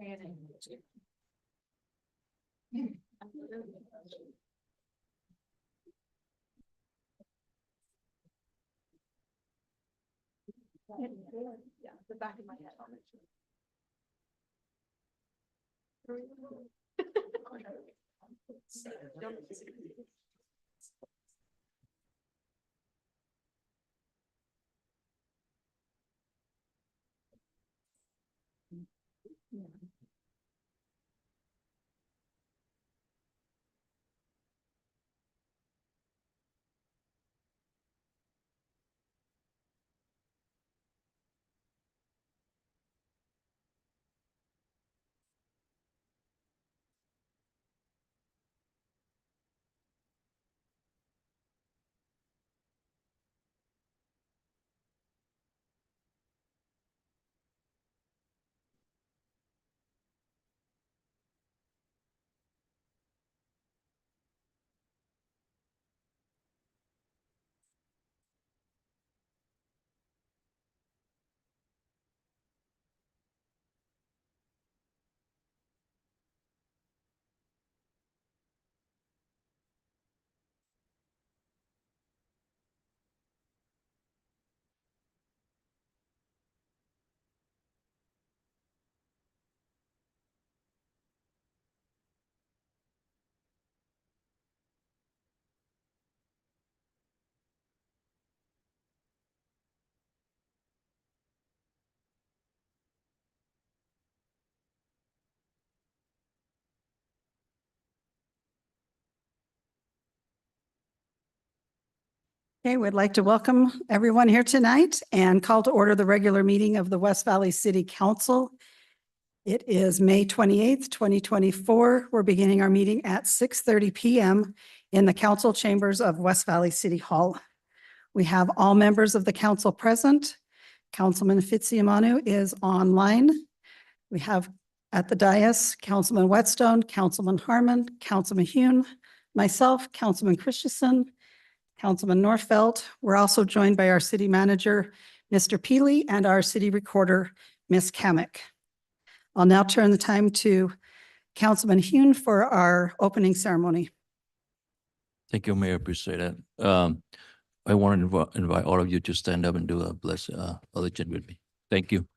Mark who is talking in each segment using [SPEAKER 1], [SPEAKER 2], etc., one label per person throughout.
[SPEAKER 1] Yeah, the back of my head. I'll make sure.
[SPEAKER 2] Okay, we'd like to welcome everyone here tonight and call to order the regular meeting of the West Valley City Council. It is May 28th, 2024. We're beginning our meeting at 6:30 p.m. in the council chambers of West Valley City Hall. We have all members of the council present. Councilman Fitzsimonu is online. We have at the dais, Councilman Whetstone, Councilman Harmon, Councilman Hune, myself, Councilman Christensen, Councilman Norfelt. We're also joined by our city manager, Mr. Peely, and our city recorder, Ms. Kamick. I'll now turn the time to Councilman Hune for our opening ceremony.
[SPEAKER 3] Thank you, Mayor. Appreciate it. I want to invite all of you to stand up and do a bless allegiance with me. Thank you.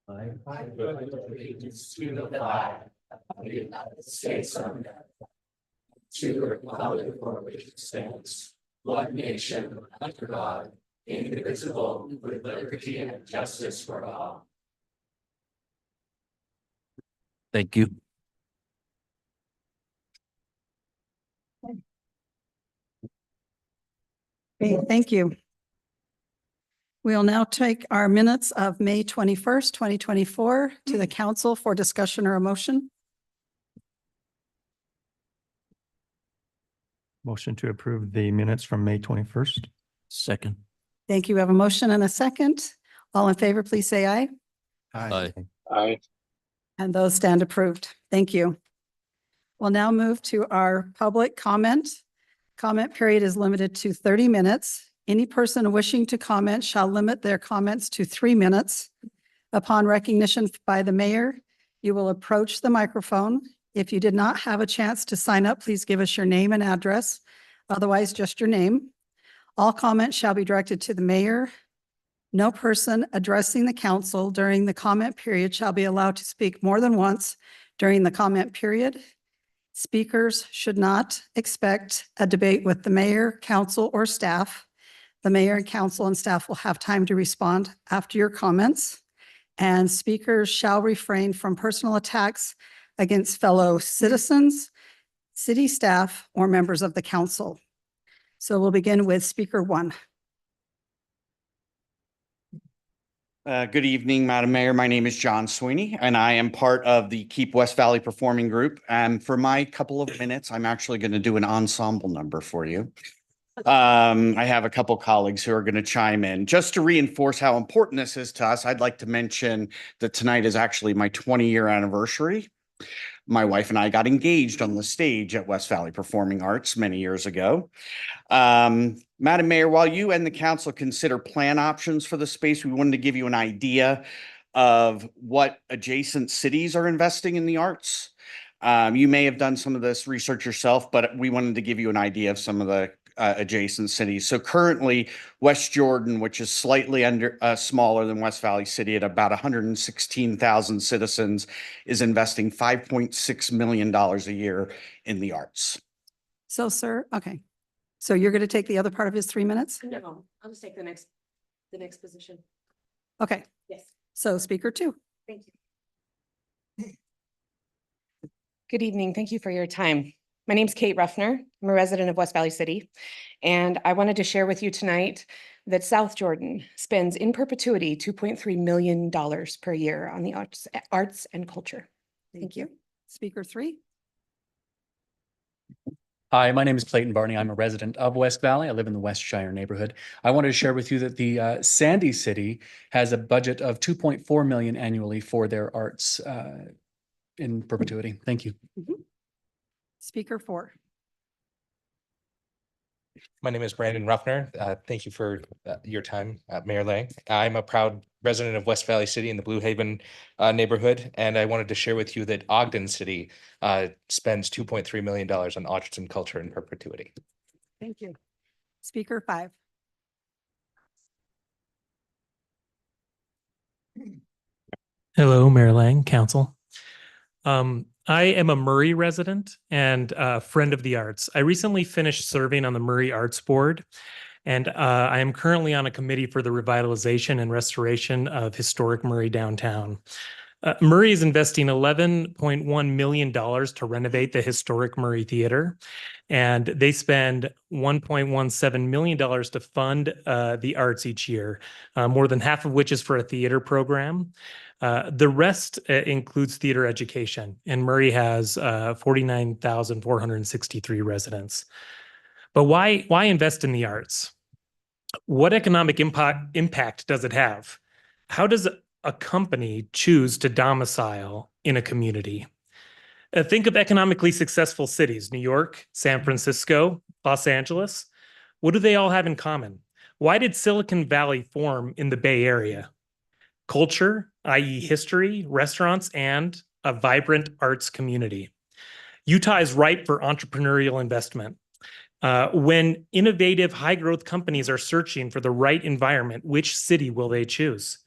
[SPEAKER 4] I pledge allegiance to the flag of the United States of America, to the republic for which it stands, one nation under God, indivisible, with liberty and justice for all.
[SPEAKER 3] Thank you.
[SPEAKER 2] Okay, thank you. We'll now take our minutes of May 21st, 2024 to the council for discussion or a motion.
[SPEAKER 5] Motion to approve the minutes from May 21st.
[SPEAKER 3] Second.
[SPEAKER 2] Thank you. We have a motion and a second. All in favor, please say aye.
[SPEAKER 3] Aye.
[SPEAKER 4] Aye.
[SPEAKER 2] And those stand approved. Thank you. We'll now move to our public comment. Comment period is limited to 30 minutes. Any person wishing to comment shall limit their comments to 3 minutes. Upon recognition by the mayor, you will approach the microphone. If you did not have a chance to sign up, please give us your name and address. Otherwise, just your name. All comments shall be directed to the mayor. No person addressing the council during the comment period shall be allowed to speak more than once during the comment period. Speakers should not expect a debate with the mayor, council, or staff. The mayor and council and staff will have time to respond after your comments. And speakers shall refrain from personal attacks against fellow citizens, city staff, or members of the council. So we'll begin with speaker 1.
[SPEAKER 6] Good evening, Madam Mayor. My name is John Sweeney, and I am part of the Keep West Valley Performing Group. And for my couple of minutes, I'm actually going to do an ensemble number for you. I have a couple colleagues who are going to chime in. Just to reinforce how important this is to us, I'd like to mention that tonight is actually my 20-year anniversary. My wife and I got engaged on the stage at West Valley Performing Arts many years ago. Madam Mayor, while you and the council consider plan options for the space, we wanted to give you an idea of what adjacent cities are investing in the arts. You may have done some of this research yourself, but we wanted to give you an idea of some of the adjacent cities. So currently, West Jordan, which is slightly smaller than West Valley City at about 116,000 citizens, is investing $5.6 million a year in the arts.
[SPEAKER 2] So, sir, okay. So you're going to take the other part of his 3 minutes?
[SPEAKER 7] No, I'll just take the next position.
[SPEAKER 2] Okay,
[SPEAKER 7] Yes,
[SPEAKER 2] so speaker 2.
[SPEAKER 7] thank you. Good evening. Thank you for your time. My name's Kate Ruffner. I'm a resident of West Valley City, and I wanted to share with you tonight that South Jordan spends in perpetuity $2.3 million per year on the arts and culture. Thank you.
[SPEAKER 2] Speaker 3.
[SPEAKER 8] Hi, my name is Clayton Barney. I'm a resident of West Valley. I live in the Westshire neighborhood. I wanted to share with you that the Sandy City has a budget of 2.4 million annually for their arts in perpetuity. Thank you.
[SPEAKER 2] Speaker 4.
[SPEAKER 9] My name is Brandon Ruffner. Thank you for your time, Mayor Lang. I'm a proud resident of West Valley City in the Blue Haven neighborhood, and I wanted to share with you that Ogden City spends $2.3 million on arts and culture in perpetuity.
[SPEAKER 2] Thank you. Speaker 5.
[SPEAKER 10] Hello, Mayor Lang, Council. I am a Murray resident and a friend of the arts. I recently finished serving on the Murray Arts Board, and I am currently on a committee for the revitalization and restoration of historic Murray downtown. Murray is investing $11.1 million to renovate the historic Murray Theater, and they spend $1.17 million to fund the arts each year, more than half of which is for a theater program. The rest includes theater education, and Murray has 49,463 residents. But why invest in the arts? What economic impact does it have? How does a company choose to domicile in a community? Think of economically successful cities: New York, San Francisco, Los Angeles. What do they all have in common? Why did Silicon Valley form in the Bay Area? Culture, i.e. history, restaurants, and a vibrant arts community. Utah is ripe for entrepreneurial investment. When innovative, high-growth companies are searching for the right environment, which city will they choose?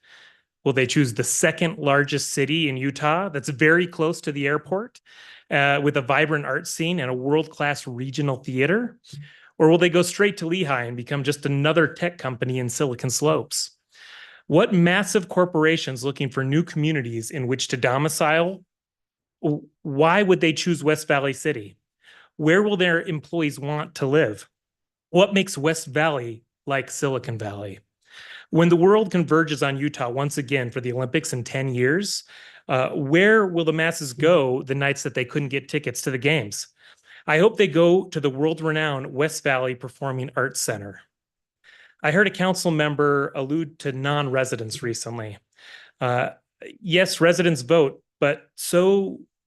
[SPEAKER 10] Will they choose the second largest city in Utah that's very close to the airport, with a vibrant art scene and a world-class regional theater? Or will they go straight to Lehi and become just another tech company in Silicon Slopes? What massive corporations looking for new communities in which to domicile? Why would they choose West Valley City? Where will their employees want to live? What makes West Valley like Silicon Valley? When the world converges on Utah once again for the Olympics in 10 years, where will the masses go the nights that they couldn't get tickets to the games? I hope they go to the world-renowned West Valley Performing Arts Center. I heard a council member allude to non-residents recently. Yes, residents vote, but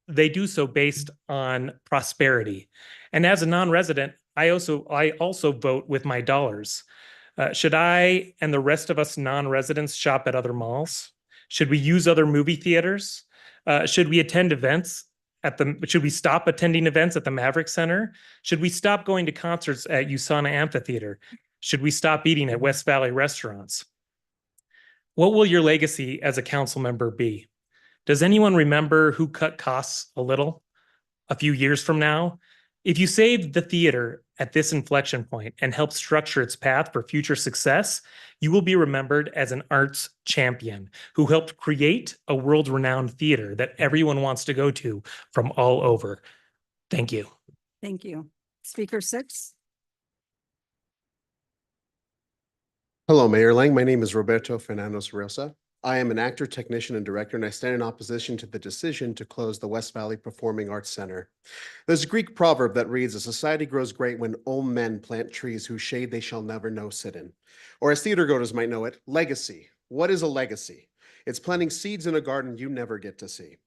[SPEAKER 10] they do so based on prosperity. And as a non-resident, I also vote with my dollars. Should I and the rest of us non-residents shop at other malls? Should we use other movie theaters? Should we attend events should we stop attending events at the Maverick Center? Should we stop going to concerts at USANA Amphitheater? Should we stop eating at West Valley restaurants? What will your legacy as a council member be? Does anyone remember who cut costs a little a few years from now? If you saved the theater at this inflection point and helped structure its path for future success, you will be remembered as an arts champion who helped create a world-renowned theater that everyone wants to go to from all over. Thank you.
[SPEAKER 2] Thank you. Speaker 6.
[SPEAKER 11] Hello, Mayor Lang. My name is Roberto Fernandez Rosa. I am an actor, technician, and director, and I stand in opposition to the decision to close the West Valley Performing Arts Center. There's a Greek proverb that reads, "A society grows great when old men plant trees whose shade they shall never know sit in." Or as theater goers might know it, legacy. What is a legacy? It's planting seeds in a garden you never get to see.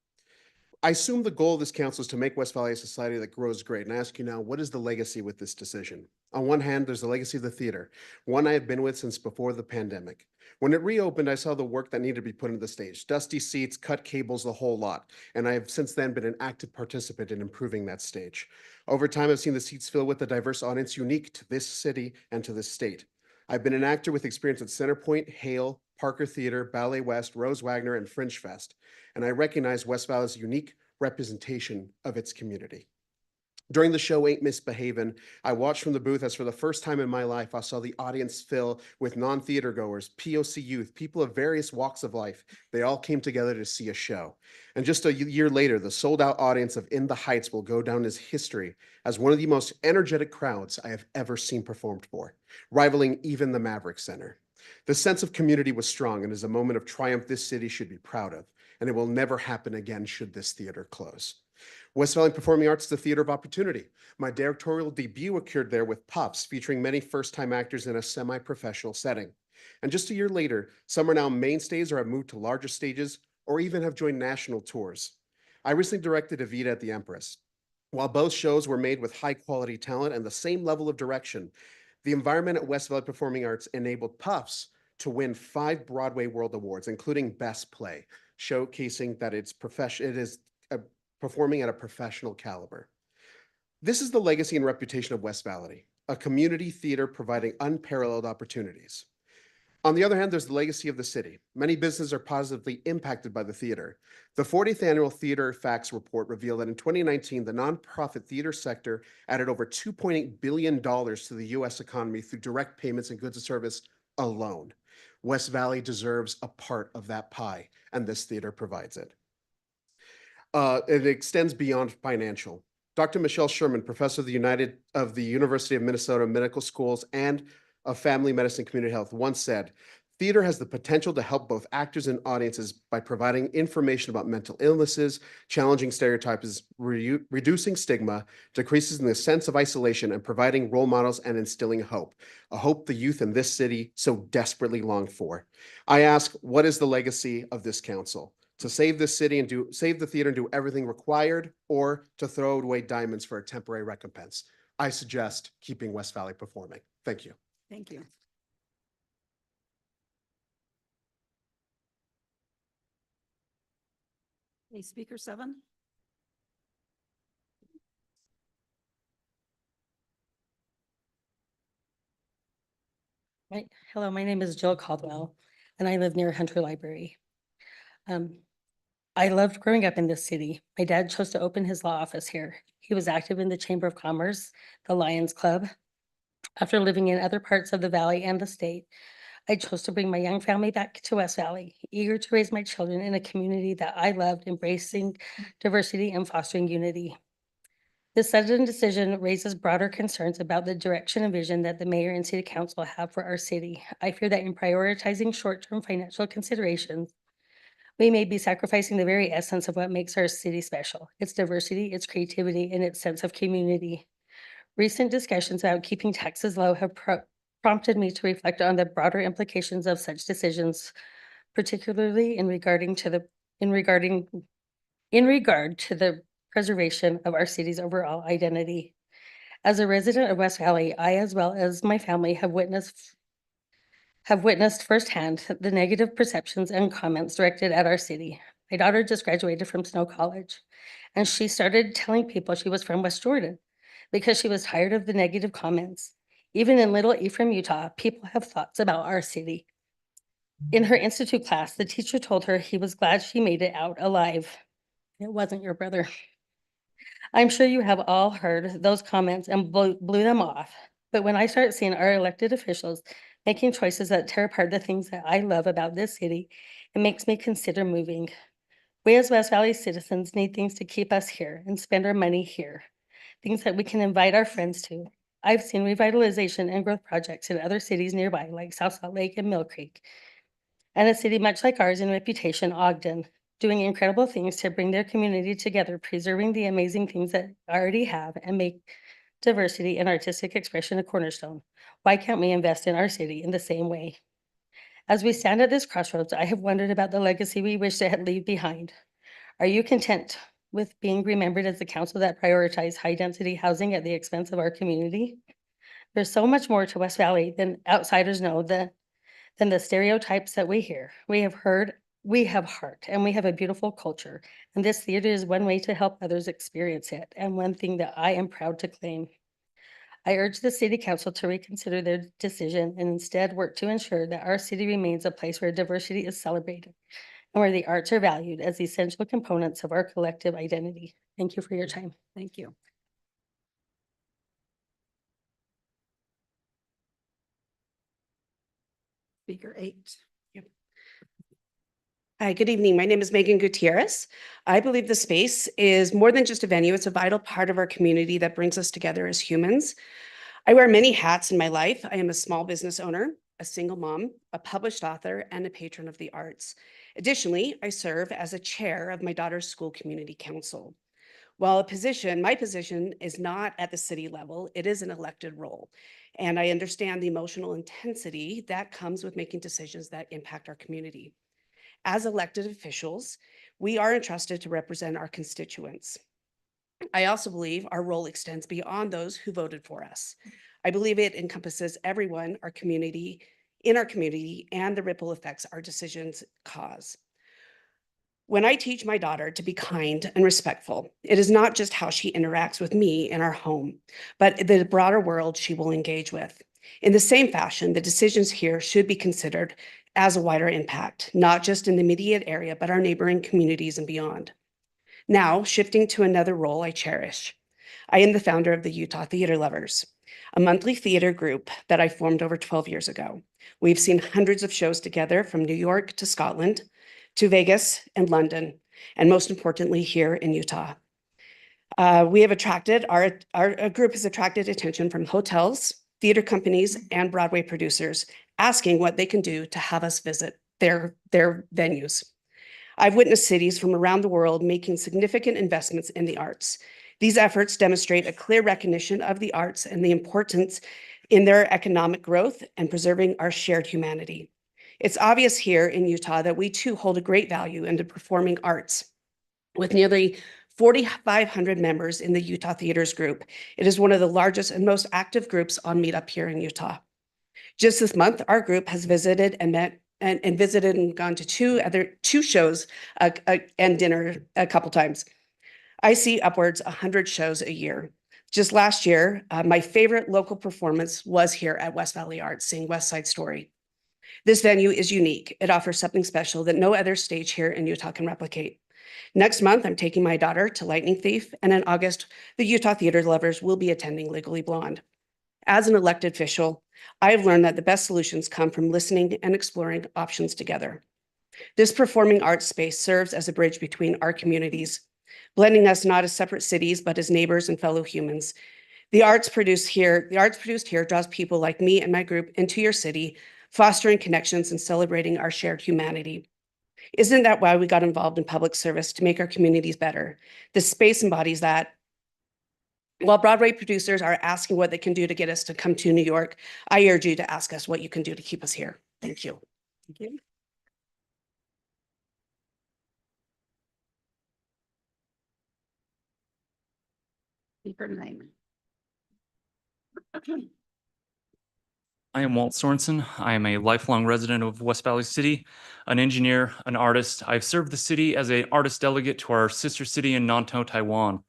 [SPEAKER 11] I assume the goal of this council is to make West Valley a society that grows great. And I ask you now, what is the legacy with this decision? On one hand, there's the legacy of the theater, one I have been with since before the pandemic. When it reopened, I saw the work that needed to be put into the stage, dusty seats, cut cables, the whole lot. And I have since then been an active participant in improving that stage. Over time, I've seen the seats fill with a diverse audience unique to this city and to this state. I've been an actor with experience at Centerpoint, Hale, Parker Theater, Ballet West, Rose Wagner, and Fringe Fest. And I recognize West Valley's unique representation of its community. During the show Ain't Misbehavin', I watched from the booth as for the first time in my life, I saw the audience fill with non-theater goers, POC youth, people of various walks of life. They all came together to see a show. And just a year later, the sold-out audience of In the Heights will go down as history as one of the most energetic crowds I have ever seen performed for, rivaling even the Maverick Center. The sense of community was strong and is a moment of triumph this city should be proud of, and it will never happen again should this theater close. West Valley Performing Arts is a theater of opportunity. My directorial debut occurred there with Pups, featuring many first-time actors in a semi-professional setting. And just a year later, some are now mainstays or have moved to larger stages or even have joined national tours. I recently directed Evita at the Empress. While both shows were made with high-quality talent and the same level of direction, the environment at West Valley Performing Arts enabled Puffs to win 5 Broadway World Awards, including Best Play, showcasing that it is performing at a professional caliber. This is the legacy and reputation of West Valley, a community theater providing unparalleled opportunities. On the other hand, there's the legacy of the city. Many businesses are positively impacted by the theater. The 40th Annual Theater Facts Report revealed that in 2019, the nonprofit theater sector added over $2.8 billion to the US economy through direct payments and goods and service alone. West Valley deserves a part of that pie, and this theater provides it. It extends beyond financial. Dr. Michelle Sherman, professor of the University of Minnesota Medical Schools and of Family Medicine Community Health, once said, "Theater has the potential to help both actors and audiences by providing information about mental illnesses, challenging stereotypes, reducing stigma, decreasing the sense of isolation, and providing role models and instilling hope, a hope the youth in this city so desperately long for." I ask, what is the legacy of this council? To save this city and save the theater and do everything required, or to throw away diamonds for a temporary recompense? I suggest keeping West Valley performing. Thank you.
[SPEAKER 2] Thank you. Okay, speaker 7.
[SPEAKER 12] Right. Hello, my name is Jill Caldwell, and I live near Hunter Library. I loved growing up in this city. My dad chose to open his law office here. He was active in the Chamber of Commerce, the Lions Club. After living in other parts of the valley and the state, I chose to bring my young family back to West Valley, eager to raise my children in a community that I loved, embracing diversity and fostering unity. This sudden decision raises broader concerns about the direction and vision that the mayor and city council have for our city. I fear that in prioritizing short-term financial considerations, we may be sacrificing the very essence of what makes our city special, its diversity, its creativity, and its sense of community. Recent discussions about keeping taxes low have prompted me to reflect on the broader implications of such decisions, particularly in regard to the preservation of our city's overall identity. As a resident of West Valley, I, as well as my family, have witnessed firsthand the negative perceptions and comments directed at our city. My daughter just graduated from Snow College, and she started telling people she was from West Jordan because she was tired of the negative comments. Even in Little Ephraim, Utah, people have thoughts about our city. In her institute class, the teacher told her he was glad she made it out alive. It wasn't your brother. I'm sure you have all heard those comments and blew them off. But when I start seeing our elected officials making choices that tear apart the things that I love about this city, it makes me consider moving. We as West Valley citizens need things to keep us here and spend our money here, things that we can invite our friends to. I've seen revitalization and growth projects in other cities nearby, like South Salt Lake and Mill Creek, and a city much like ours in reputation, Ogden, doing incredible things to bring their community together, preserving the amazing things that I already have and make diversity and artistic expression a cornerstone. Why can't we invest in our city in the same way? As we stand at this crossroads, I have wondered about the legacy we wish to leave behind. Are you content with being remembered as the council that prioritized high-density housing at the expense of our community. There's so much more to West Valley than outsiders know than the stereotypes that we hear. We have heart, and we have a beautiful culture. And this theater is one way to help others experience it, and one thing that I am proud to claim. I urge the city council to reconsider their decision and instead work to ensure that our city remains a place where diversity is celebrated and where the arts are valued as essential components of our collective identity. Thank you for your time.
[SPEAKER 2] Thank you. Speaker 8.
[SPEAKER 13] Hi, good evening. My name is Megan Gutierrez. I believe the space is more than just a venue. It's a vital part of our community that brings us together as humans. I wear many hats in my life. I am a small business owner, a single mom, a published author, and a patron of the arts. Additionally, I serve as a chair of my daughter's school community council. While my position is not at the city level, it is an elected role. And I understand the emotional intensity that comes with making decisions that impact our community. As elected officials, we are entrusted to represent our constituents. I also believe our role extends beyond those who voted for us. I believe it encompasses everyone, in our community, and the ripple effects our decisions cause. When I teach my daughter to be kind and respectful, it is not just how she interacts with me in our home, but the broader world she will engage with. In the same fashion, the decisions here should be considered as a wider impact, not just in the immediate area, but our neighboring communities and beyond. Now, shifting to another role I cherish. I am the founder of the Utah Theater Lovers, a monthly theater group that I formed over 12 years ago. We've seen hundreds of shows together from New York to Scotland, to Vegas and London, and most importantly, here in Utah. Our group has attracted attention from hotels, theater companies, and Broadway producers, asking what they can do to have us visit their venues. I've witnessed cities from around the world making significant investments in the arts. These efforts demonstrate a clear recognition of the arts and the importance in their economic growth and preserving our shared humanity. It's obvious here in Utah that we too hold a great value in the performing arts. With nearly 4,500 members in the Utah Theaters Group, it is one of the largest and most active groups on Meetup here in Utah. Just this month, our group has visited and gone to two shows and dinner a couple times. I see upwards 100 shows a year. Just last year, my favorite local performance was here at West Valley Arts, seeing West Side Story. This venue is unique. It offers something special that no other stage here in Utah can replicate. Next month, I'm taking my daughter to Lightning Thief, and in August, the Utah Theater Lovers will be attending Legally Blonde. As an elected official, I have learned that the best solutions come from listening and exploring options together. This performing arts space serves as a bridge between our communities, blending us not as separate cities, but as neighbors and fellow humans. The arts produced here draws people like me and my group into your city, fostering connections and celebrating our shared humanity. Isn't that why we got involved in public service, to make our communities better? This space embodies that. While Broadway producers are asking what they can do to get us to come to New York, I urge you to ask us what you can do to keep us here. Thank you.
[SPEAKER 2] Thank you. Speaker 9.
[SPEAKER 14] I am Walt Sorensen. I am a lifelong resident of West Valley City, an engineer, an artist. I've served the city as an artist delegate to our sister city in Nantou, Taiwan.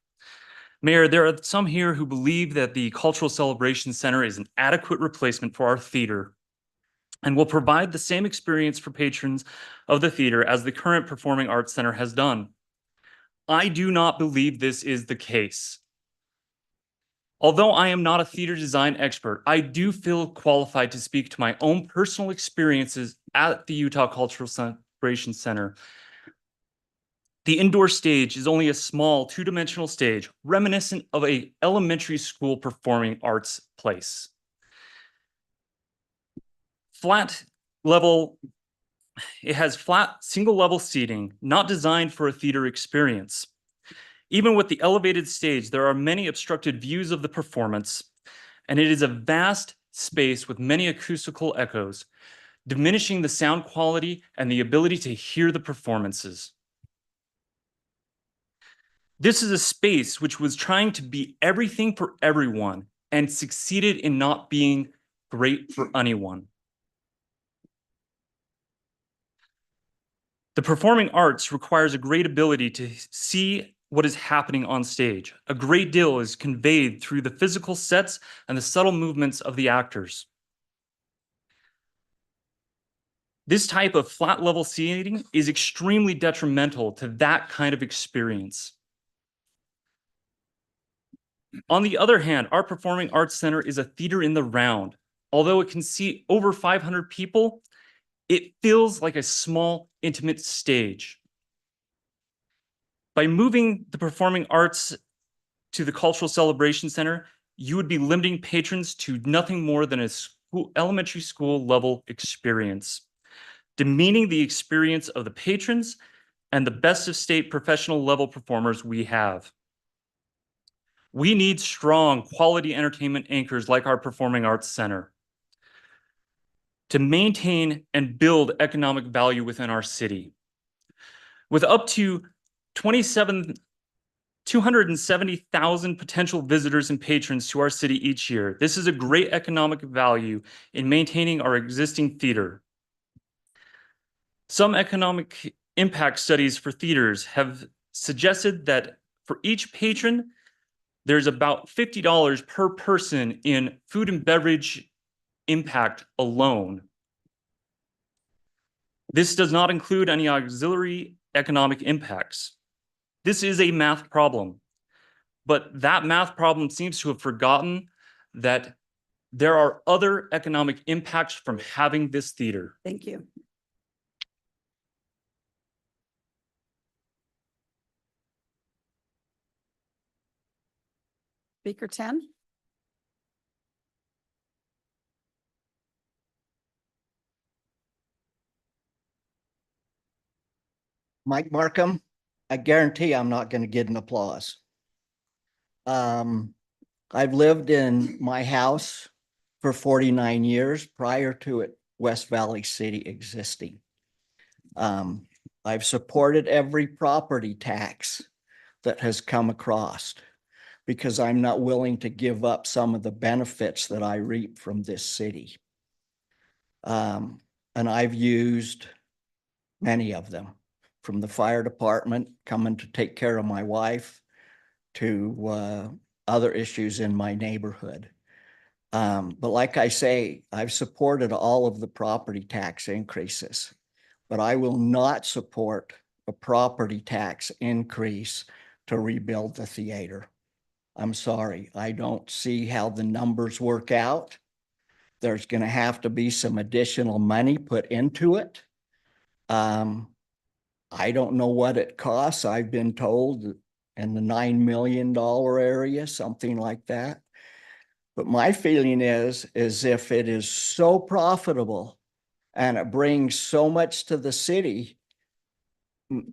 [SPEAKER 14] Mayor, there are some here who believe that the Cultural Celebration Center is an adequate replacement for our theater and will provide the same experience for patrons of the theater as the current Performing Arts Center has done. I do not believe this is the case. Although I am not a theater design expert, I do feel qualified to speak to my own personal experiences at the Utah Cultural Celebration Center. The indoor stage is only a small two-dimensional stage, reminiscent of an elementary school performing arts place. It has flat single-level seating, not designed for a theater experience. Even with the elevated stage, there are many obstructed views of the performance, and it is a vast space with many acoustical echoes, diminishing the sound quality and the ability to hear the performances. This is a space which was trying to be everything for everyone and succeeded in not being great for anyone. The performing arts requires a great ability to see what is happening on stage. A great deal is conveyed through the physical sets and the subtle movements of the actors. This type of flat level seating is extremely detrimental to that kind of experience. On the other hand, our Performing Arts Center is a theater in the round. Although it can seat over 500 people, it feels like a small, intimate stage. By moving the performing arts to the Cultural Celebration Center, you would be limiting patrons to nothing more than a elementary school level experience, demeaning the experience of the patrons and the best of state professional level performers we have. We need strong quality entertainment anchors like our Performing Arts Center to maintain and build economic value within our city. With up to 270,000 potential visitors and patrons to our city each year, this is a great economic value in maintaining our existing theater. Some economic impact studies for theaters have suggested that for each patron, there's about $50 per person in food and beverage impact alone. This does not include any auxiliary economic impacts. This is a math problem, but that math problem seems to have forgotten that there are other economic impacts from having this theater.
[SPEAKER 2] Thank you. Speaker 10.
[SPEAKER 15] Mike Markham, I guarantee I'm not going to get an applause. I've lived in my house for 49 years prior to it, West Valley City existing. I've supported every property tax that has come across because I'm not willing to give up some of the benefits that I reap from this city. And I've used many of them, from the fire department coming to take care of my wife to other issues in my neighborhood. But like I say, I've supported all of the property tax increases, but I will not support a property tax increase to rebuild the theater. I'm sorry, I don't see how the numbers work out. There's going to have to be some additional money put into it. I don't know what it costs. I've been told in the $9 million area, something like that. But my feeling is if it is so profitable and it brings so much to the city,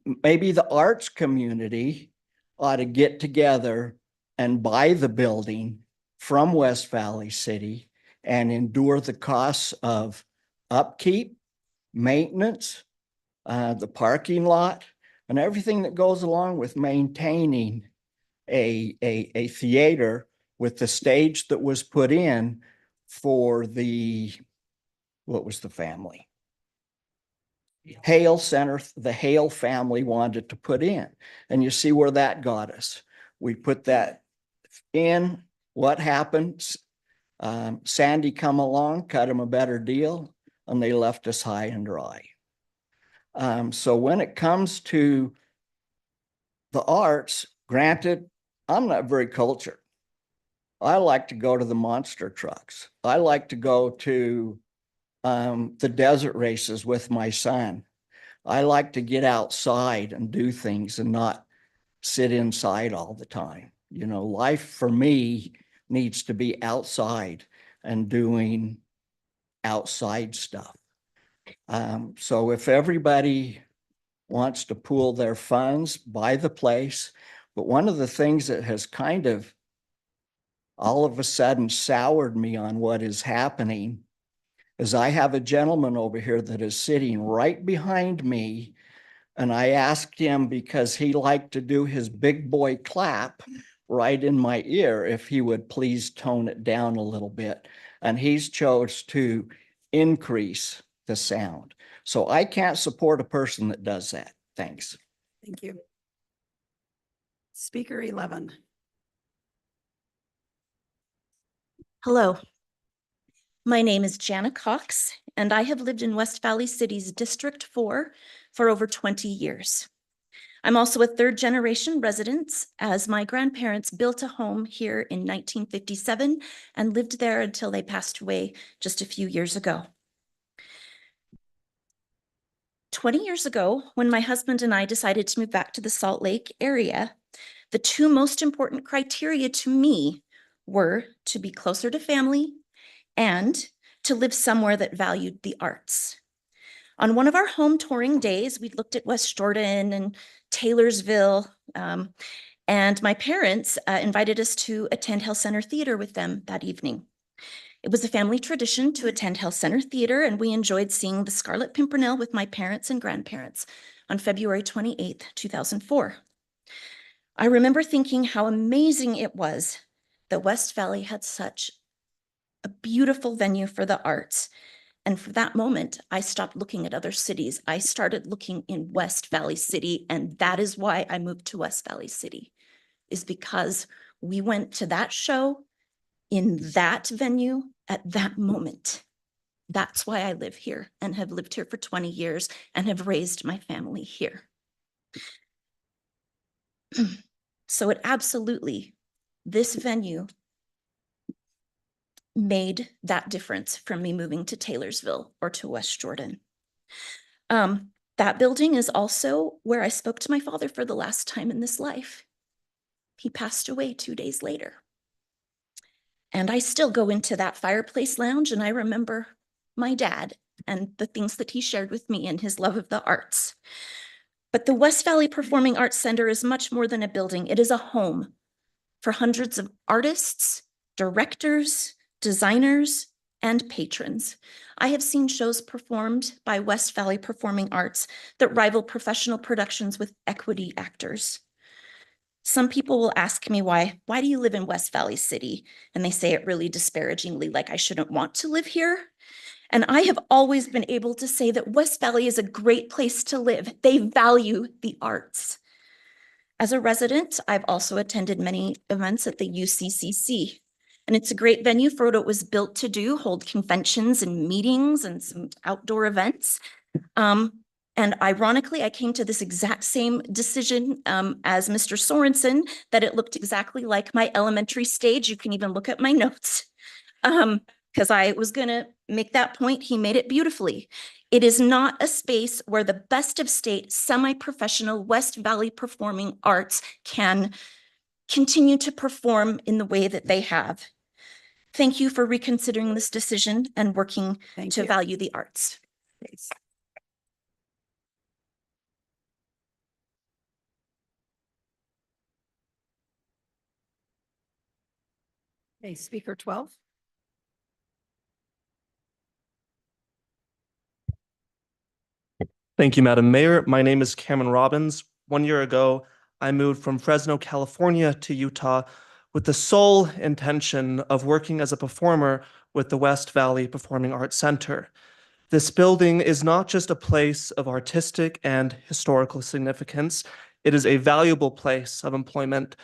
[SPEAKER 15] maybe the arts community ought to get together and buy the building from West Valley City and endure the costs of upkeep, maintenance, the parking lot, and everything that goes along with maintaining a theater with the stage that was put in for the, what was the family? Hale Center, the Hale family wanted to put in. And you see where that got us. We put that in. What happened? Sandy come along, cut them a better deal, and they left us high and dry. So when it comes to the arts, granted, I'm not very cultured. I like to go to the monster trucks. I like to go to the desert races with my son. I like to get outside and do things and not sit inside all the time. You know, life for me needs to be outside and doing outside stuff. So if everybody wants to pool their funds, buy the place. But one of the things that has kind of all of a sudden soured me on what is happening is I have a gentleman over here that is sitting right behind me And I asked him, because he liked to do his big boy clap right in my ear, if he would please tone it down a little bit. And he's chose to increase the sound. So I can't support a person that does that. Thanks.
[SPEAKER 2] Thank you. Speaker 11.
[SPEAKER 16] Hello. My name is Jana Cox, and I have lived in West Valley City's District 4 for over 20 years. I'm also a third-generation resident, as my grandparents built a home here in 1957 and lived there until they passed away just a few years ago. 20 years ago, when my husband and I decided to move back to the Salt Lake area, the two most important criteria to me were to be closer to family and to live somewhere that valued the arts. On one of our home touring days, we looked at West Jordan and Taylorsville, and my parents invited us to attend Hell Center Theater with them that evening. It was a family tradition to attend Hell Center Theater, and we enjoyed seeing The Scarlet Pimpernel with my parents and grandparents on February 28th, 2004. I remember thinking how amazing it was that West Valley had such a beautiful venue for the arts. And for that moment, I stopped looking at other cities. I started looking in West Valley City, and that is why I moved to West Valley City, is because we went to that show in that venue at that moment. That's why I live here and have lived here for 20 years and have raised my family here. So it absolutely, this venue made that difference from me moving to Taylorsville or to West Jordan. That building is also where I spoke to my father for the last time in this life. He passed away 2 days later. And I still go into that fireplace lounge and I remember my dad and the things that he shared with me and his love of the arts. But the West Valley Performing Arts Center is much more than a building. It is a home for hundreds of artists, directors, designers, and patrons. I have seen shows performed by West Valley Performing Arts that rival professional productions with equity actors. Some people will ask me why do you live in West Valley City? And they say it really disparagingly, like I shouldn't want to live here. And I have always been able to say that West Valley is a great place to live. They value the arts. As a resident, I've also attended many events at the UCCC. And it's a great venue for what it was built to do, hold conventions and meetings and some outdoor events. And ironically, I came to this exact same decision as Mr. Sorensen, that it looked exactly like my elementary stage. You can even look at my notes. Because I was gonna make that point, he made it beautifully. It is not a space where the best of state, semi-professional West Valley Performing Arts can continue to perform in the way that they have. Thank you for reconsidering this decision and working to value the arts.
[SPEAKER 2] Thanks. Okay, speaker 12.
[SPEAKER 17] Thank you, Madam Mayor. My name is Cameron Robbins. 1 year ago, I moved from Fresno, California to Utah with the sole intention of working as a performer with the West Valley Performing Arts Center. This building is not just a place of artistic and historical significance, it is a valuable place of employment.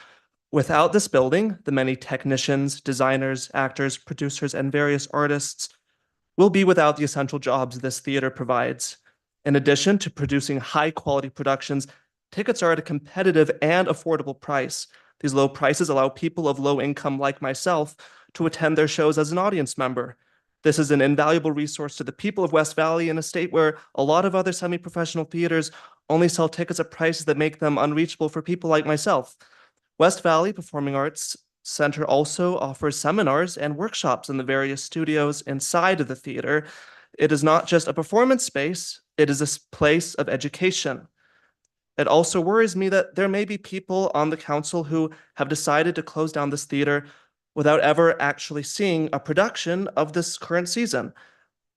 [SPEAKER 17] Without this building, the many technicians, designers, actors, producers, and various artists will be without the essential jobs this theater provides. In addition to producing high-quality productions, tickets are at a competitive and affordable price. These low prices allow people of low income like myself to attend their shows as an audience member. This is an invaluable resource to the people of West Valley in a state where a lot of other semi-professional theaters only sell tickets at prices that make them unreachable for people like myself. West Valley Performing Arts Center also offers seminars and workshops in the various studios inside of the theater. It is not just a performance space, it is a place of education. It also worries me that there may be people on the council who have decided to close down this theater without ever actually seeing a production of this current season.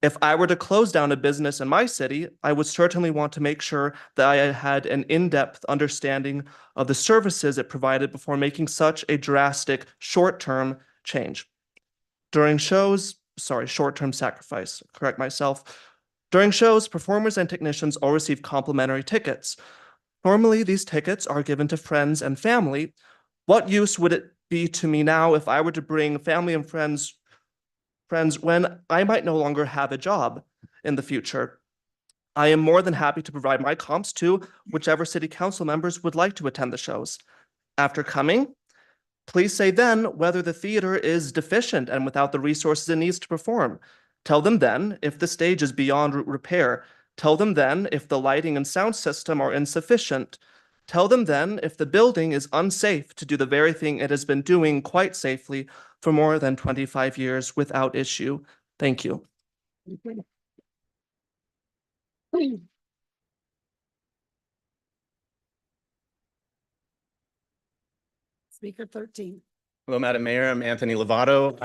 [SPEAKER 17] If I were to close down a business in my city, I would certainly want to make sure that I had an in-depth understanding of the services it provided before making such a drastic short-term change. During shows, short-term sacrifice, correct myself. During shows, performers and technicians all receive complimentary tickets. Normally, these tickets are given to friends and family. What use would it be to me now if I were to bring family and friends when I might no longer have a job in the future? I am more than happy to provide my comps to whichever city council members would like to attend the shows. After coming, please say then whether the theater is deficient and without the resources it needs to perform. Tell them then if the stage is beyond repair. Tell them then if the lighting and sound system are insufficient. Tell them then if the building is unsafe to do the very thing it has been doing quite safely for more than 25 years without issue. Thank you.
[SPEAKER 2] Speaker 13.
[SPEAKER 18] Hello, Madam Mayor. I'm Anthony Lovato.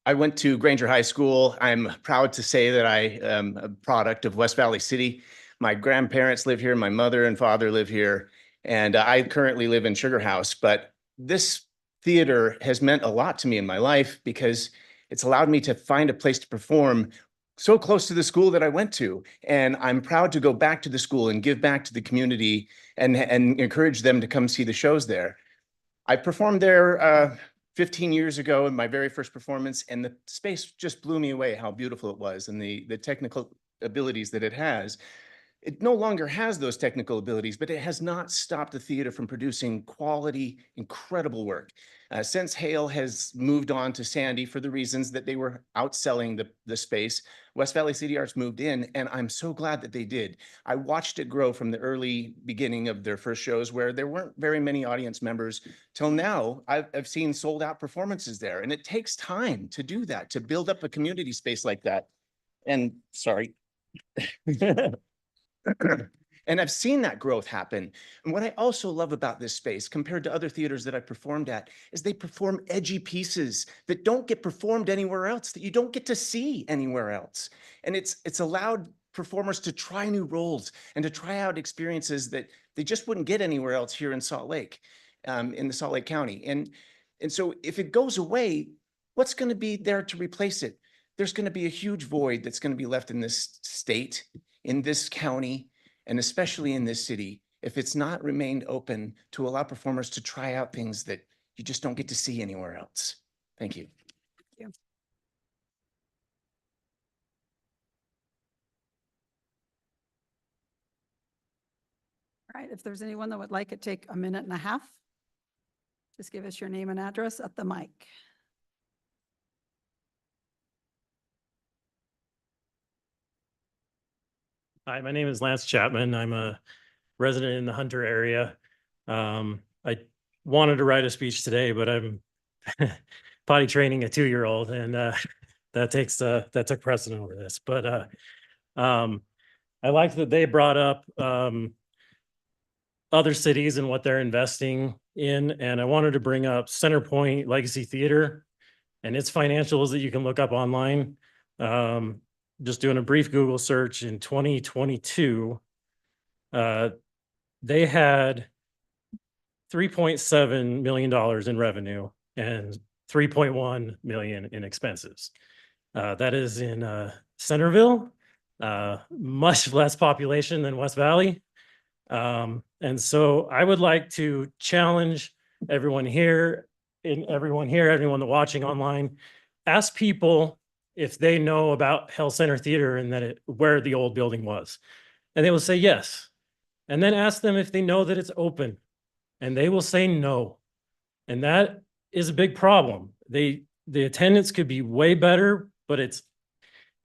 [SPEAKER 18] I went to Granger High School. I'm proud to say that I am a product of West Valley City. My grandparents live here, my mother and father live here, and I currently live in Sugar House. But this theater has meant a lot to me in my life because it's allowed me to find a place to perform so close to the school that I went to. And I'm proud to go back to the school and give back to the community and encourage them to come see the shows there. I performed there 15 years ago in my very first performance, and the space just blew me away how beautiful it was and the technical abilities that it has. It no longer has those technical abilities, but it has not stopped the theater from producing quality, incredible work. Since Hale has moved on to Sandy for the reasons that they were outselling the space, West Valley City Arts moved in, and I'm so glad that they did. I watched it grow from the early beginning of their first shows where there weren't very many audience members till now. I've seen sold out performances there, and it takes time to do that, to build up a community space like that. And sorry. And I've seen that growth happen. And what I also love about this space compared to other theaters that I performed at is they perform edgy pieces that don't get performed anywhere else, that you don't get to see anywhere else. And it's allowed performers to try new roles and to try out experiences that they just wouldn't get anywhere else here in Salt Lake, in the Salt Lake County. And so if it goes away, what's going to be there to replace it? There's going to be a huge void that's going to be left in this state, in this county, and especially in this city, if it's not remained open to allow performers to try out things that you just don't get to see anywhere else. Thank you.
[SPEAKER 2] Thank you. All right, if there's anyone that would like it, take a minute and a half. Just give us your name and address at the mic.
[SPEAKER 10] Hi, my name is Lance Chapman. I'm a resident in the Hunter area. I wanted to write a speech today, but I'm potty training a 2-year-old, and that took precedent over this. But I like that they brought up other cities and what they're investing in, and I wanted to bring up Centerpoint Legacy Theater and its financials that you can look up online. Just doing a brief Google search in 2022, they had $3.7 million in revenue and $3.1 million in expenses. That is in Centerville, much less population than West Valley. And so I would like to challenge everyone here, everyone watching online, ask people if they know about Hale Center Theater and where the old building was. And they will say yes. And then ask them if they know that it's open. And they will say no. And that is a big problem. The attendance could be way better, but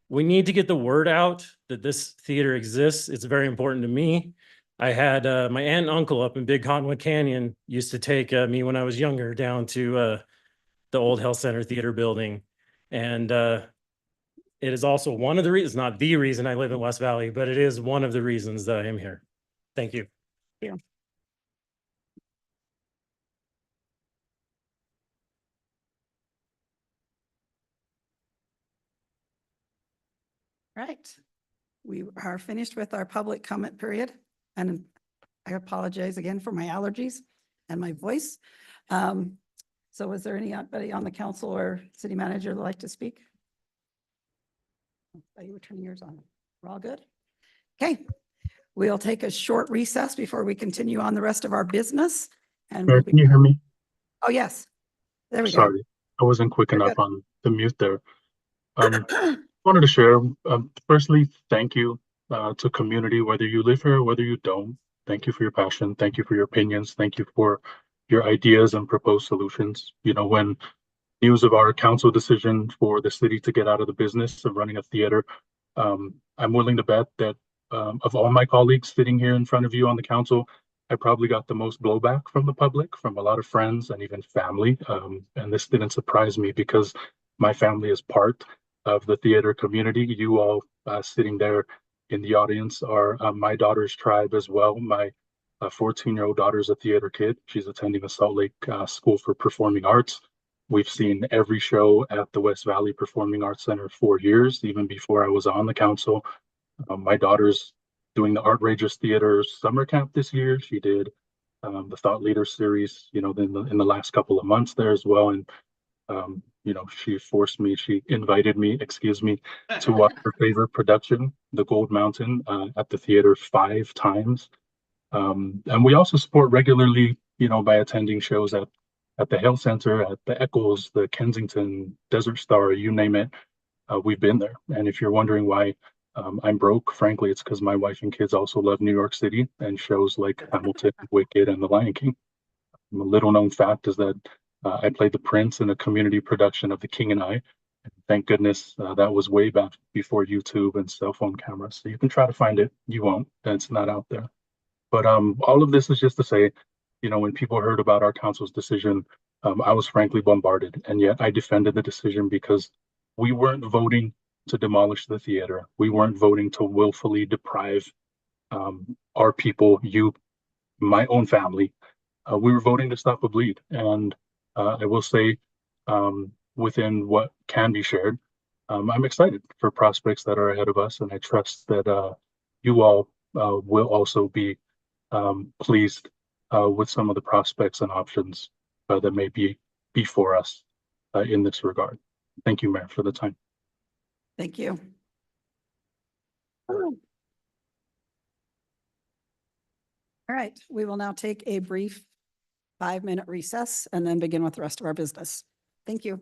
[SPEAKER 10] we need to get the word out that this theater exists. It's very important to me. I had my aunt and uncle up in Big Cottonwood Canyon used to take me when I was younger down to the old Hale Center Theater building. And it is also one of the reasons, not the reason I live in West Valley, but it is one of the reasons that I am here. Thank you.
[SPEAKER 2] Yeah. Right. We are finished with our public comment period. And I apologize again for my allergies and my voice. So is there anybody on the council or city manager that'd like to speak? Are you were turning yours on? We're all good? Okay. We'll take a short recess before we continue on the rest of our business. And
[SPEAKER 19] Mayor,
[SPEAKER 2] we'll be
[SPEAKER 19] can you hear
[SPEAKER 2] back.
[SPEAKER 19] me?
[SPEAKER 2] Oh, yes. There we go.
[SPEAKER 19] Sorry, I wasn't quick
[SPEAKER 2] You're
[SPEAKER 19] enough
[SPEAKER 2] good.
[SPEAKER 19] on the mute there. Wanted to share, firstly, thank you to community, whether you live here or whether you don't. Thank you for your passion. Thank you for your opinions. Thank you for your ideas and proposed solutions. You know, when news of our council decision for the city to get out of the business of running a theater, I'm willing to bet that of all my colleagues sitting here in front of you on the council, I probably got the most blowback from the public, from a lot of friends and even family. And this didn't surprise me because my family is part of the theater community. You all sitting there in the audience are my daughter's tribe as well. My 14-year-old daughter is a theater kid. She's attending the Salt Lake School for Performing Arts. We've seen every show at the West Valley Performing Arts Center for years, even before I was on the council. My daughter's doing the Artrageous Theater summer camp this year. She did the Thought Leader series, you know, in the last couple of months there as well. And you know, she invited me, to watch her favorite production, The Gold Mountain, at the theater 5 times. And we also support regularly, you know, by attending shows at the Hale Center, at the Eccles, the Kensington, Desert Star, you name it. We've been there. And if you're wondering why I'm broke, frankly, it's because my wife and kids also love New York City and shows like Hamilton, Wicked, and The Lion King. A little known fact is that I played the prince in a community production of The King and I. Thank goodness that was way back before YouTube and cell phone cameras. So you can try to find it. You won't. It's not out there. But all of this is just to say, you know, when people heard about our council's decision, I was frankly bombarded. And yet I defended the decision because we weren't voting to demolish the theater. We weren't voting to willfully deprive our people, you, my own family. We were voting to stop a bleed. And I will say, within what can be shared, I'm excited for prospects that are ahead of us. And I trust that you all will also be pleased with some of the prospects and options that may be before us in this regard. Thank you, Mayor, for the time.
[SPEAKER 2] Thank you. All right, we will now take a brief 5-minute recess and then begin with the rest of our business. Thank you.